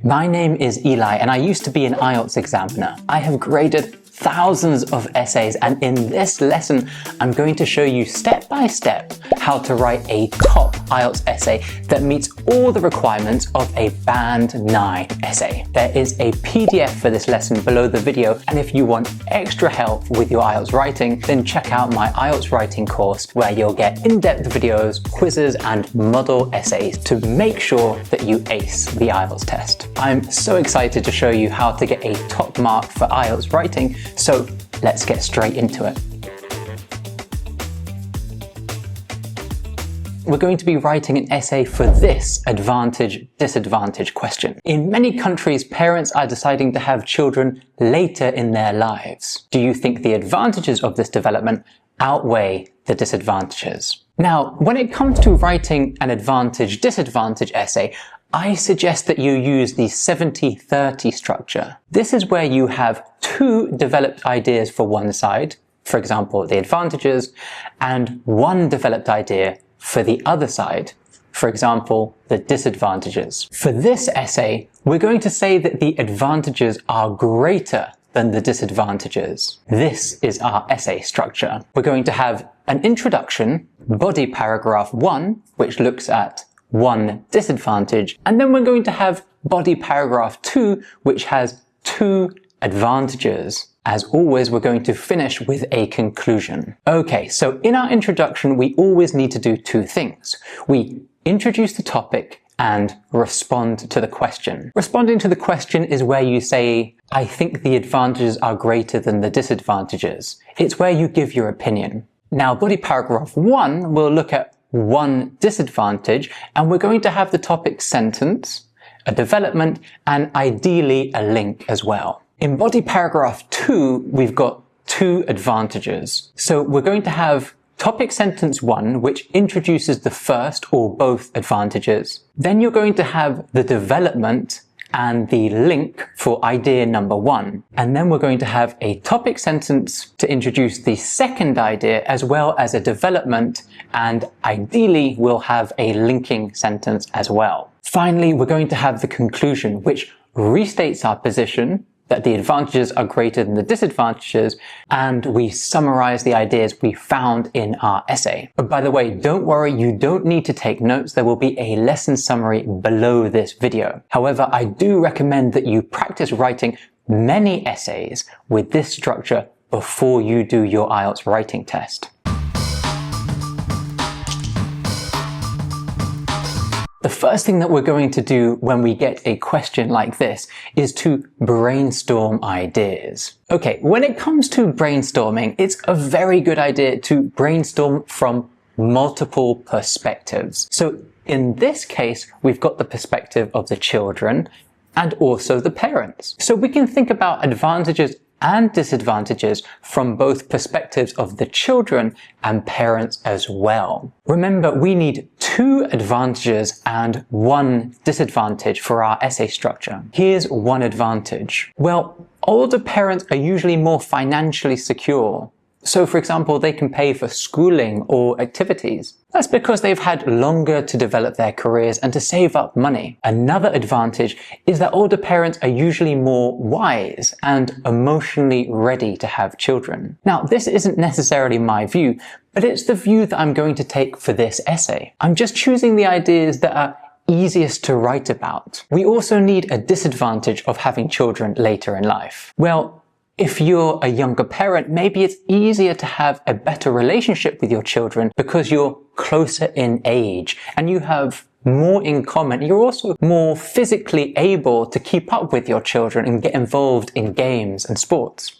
My name is Eli and I used to be an IELTS examiner. I have graded thousands of essays, and in this lesson I'm going to show you step by step how to write a top IELTS essay that meets all the requirements of a Band 9 essay. There is a PDF for this lesson below the video, and if you want extra help with your IELTS writing, then check out my IELTS writing course where you'll get in-depth videos, quizzes and model essays to make sure that you ace the IELTS test. I'm so excited to show you how to get a top mark for IELTS writing, so let's get straight into it. We're going to be writing an essay for this advantage-disadvantage question. In many countries, parents are deciding to have children later in their lives. Do you think the advantages of this development outweigh the disadvantages? Now, when it comes to writing an advantage-disadvantage essay, I suggest that you use the 70-30 structure. This is where you have two developed ideas for one side, for example, the advantages, and one developed idea for the other side, for example, the disadvantages. For this essay, we're going to say that the advantages are greater than the disadvantages. This is our essay structure. We're going to have an introduction, body paragraph 1, which looks at one disadvantage, and then we're going to have body paragraph 2, which has two advantages. As always, we're going to finish with a conclusion. Okay, so in our introduction, we always need to do two things. We introduce the topic and respond to the question. Responding to the question is where you say, I think the advantages are greater than the disadvantages. It's where you give your opinion. Now, body paragraph 1 will look at one disadvantage, and we're going to have the topic sentence, a development, and ideally a link as well. In body paragraph 2, we've got two advantages. So we're going to have topic sentence 1, which introduces the first or both advantages. Then you're going to have the development and the link for idea number 1. And then we're going to have a topic sentence to introduce the second idea, as well as a development, and ideally we'll have a linking sentence as well. Finally, we're going to have the conclusion, which restates our position that the advantages are greater than the disadvantages, and we summarize the ideas we found in our essay. But by the way, don't worry, you don't need to take notes. There will be a lesson summary below this video. However, I do recommend that you practice writing many essays with this structure before you do your IELTS writing test. The first thing that we're going to do when we get a question like this is to brainstorm ideas. Okay, when it comes to brainstorming, it's a very good idea to brainstorm from multiple perspectives. So in this case, we've got the perspective of the children and also the parents. So we can think about advantages and disadvantages from both perspectives of the children and parents as well. Remember, we need two advantages and one disadvantage for our essay structure. Here's one advantage. Well, older parents are usually more financially secure. So for example, they can pay for schooling or activities. That's because they've had longer to develop their careers and to save up money. Another advantage is that older parents are usually more wise and emotionally ready to have children. Now, this isn't necessarily my view, but it's the view that I'm going to take for this essay. I'm just choosing the ideas that are easiest to write about. We also need a disadvantage of having children later in life. Well, if you're a younger parent, maybe it's easier to have a better relationship with your children because you're closer in age and you have more in common. You're also more physically able to keep up with your children and get involved in games and sports.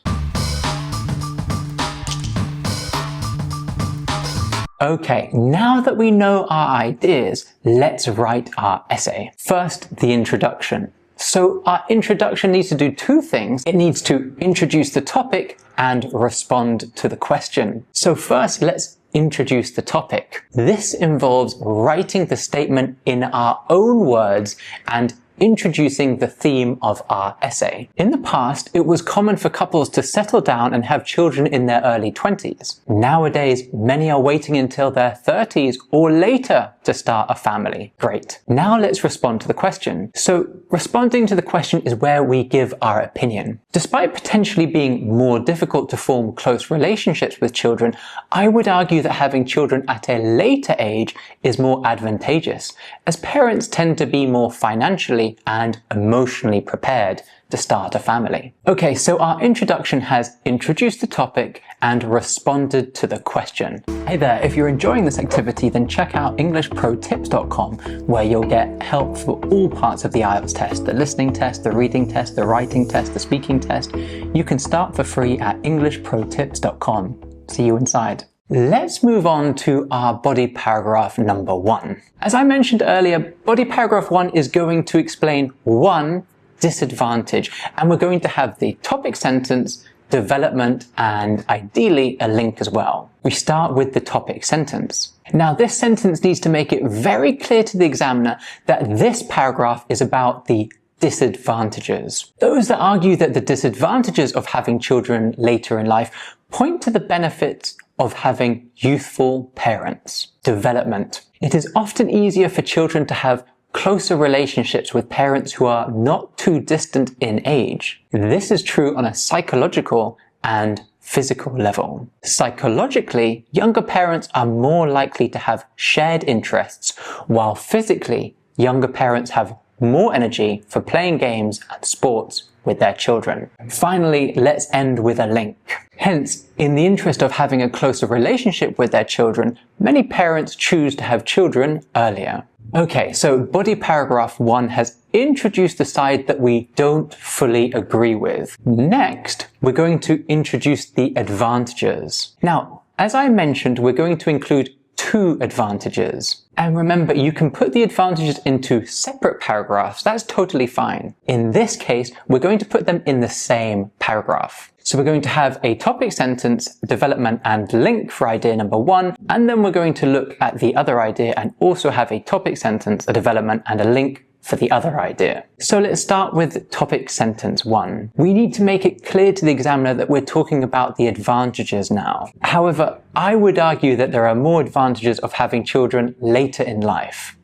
Okay, now that we know our ideas, let's write our essay. First, the introduction. So our introduction needs to do two things. It needs to introduce the topic and respond to the question. So first, let's introduce the topic. This involves writing the statement in our own words and introducing the theme of our essay. In the past, it was common for couples to settle down and have children in their early 20s. Nowadays, many are waiting until their 30s or later to start a family. Great. Now let's respond to the question. So, responding to the question is where we give our opinion. Despite potentially being more difficult to form close relationships with children, I would argue that having children at a later age is more advantageous, as parents tend to be more financially and emotionally prepared to start a family. Okay, so our introduction has introduced the topic and responded to the question. Hey there, if you're enjoying this activity, then check out EnglishProTips.com, where you'll get help for all parts of the IELTS test, the listening test, the reading test, the writing test, the speaking test. You can start for free at EnglishProTips.com. See you inside. Let's move on to our body paragraph number 1. As I mentioned earlier, body paragraph 1 is going to explain one disadvantage, and we're going to have the topic sentence, development, and ideally a link as well. We start with the topic sentence. Now, this sentence needs to make it very clear to the examiner that this paragraph is about the disadvantages. Those that argue that the disadvantages of having children later in life point to the benefits of having youthful parents. Development. It is often easier for children to have closer relationships with parents who are not too distant in age. This is true on a psychological and physical level. Psychologically, younger parents are more likely to have shared interests, while physically, younger parents have more energy for playing games and sports with their children. Finally, let's end with a link. Hence, in the interest of having a closer relationship with their children, many parents choose to have children earlier. Okay, so body paragraph 1 has introduced the side that we don't fully agree with. Next, we're going to introduce the advantages. Now, as I mentioned, we're going to include 2 advantages. And remember, you can put the advantages into separate paragraphs. That's totally fine. In this case, we're going to put them in the same paragraph. So we're going to have a topic sentence, development, and link for idea number 1, and then we're going to look at the other idea and also have a topic sentence, a development, and a link for the other idea. So let's start with topic sentence 1. We need to make it clear to the examiner that we're talking about the advantages now. However, I would argue that there are more advantages of having children later in life.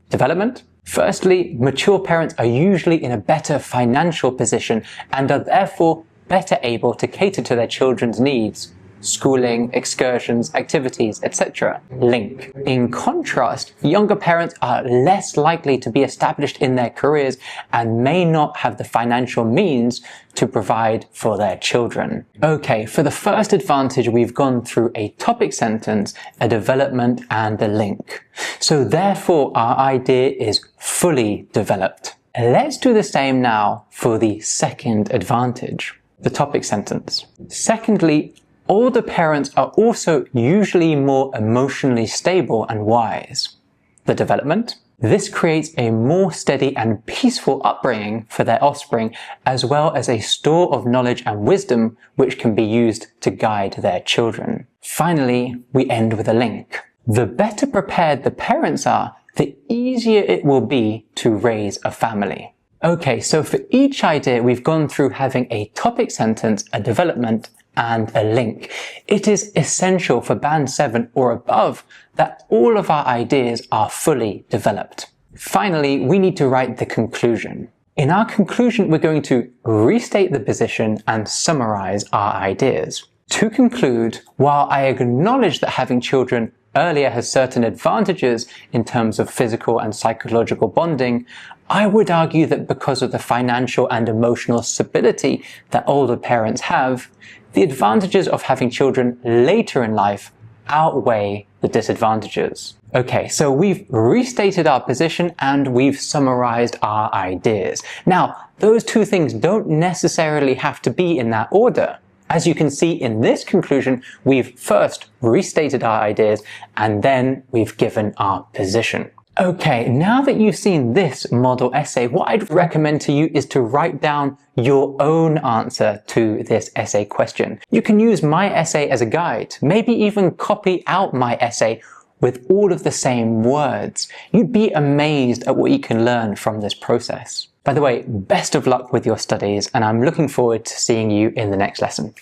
Development? Firstly, mature parents are usually in a better financial position and are therefore better able to cater to their children's needs. Schooling, excursions, activities, etc. Link. In contrast, younger parents are less likely to be established in their careers and may not have the financial means to provide for their children. Okay, for the first advantage, we've gone through a topic sentence, a development, and a link. So therefore, our idea is fully developed. Let's do the same now for the second advantage, the topic sentence. Secondly, older parents are also usually more emotionally stable and wise. The development? This creates a more steady and peaceful upbringing for their offspring, as well as a store of knowledge and wisdom which can be used to guide their children. Finally, we end with a link. The better prepared the parents are, the easier it will be to raise a family. Okay, so for each idea, we've gone through having a topic sentence, a development, and a link. It is essential for Band 7 or above that all of our ideas are fully developed. Finally, we need to write the conclusion. In our conclusion, we're going to restate the position and summarize our ideas. To conclude, while I acknowledge that having children earlier has certain advantages in terms of physical and psychological bonding, I would argue that because of the financial and emotional stability that older parents have, the advantages of having children later in life outweigh the disadvantages. Okay, so we've restated our position and we've summarized our ideas. Now, those 2 things don't necessarily have to be in that order. As you can see in this conclusion, we've first restated our ideas and then we've given our position. Okay, now that you've seen this model essay, what I'd recommend to you is to write down your own answer to this essay question. You can use my essay as a guide, maybe even copy out my essay, with all of the same words. You'd be amazed at what you can learn from this process. By the way, best of luck with your studies, and I'm looking forward to seeing you in the next lesson.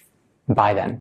Bye then.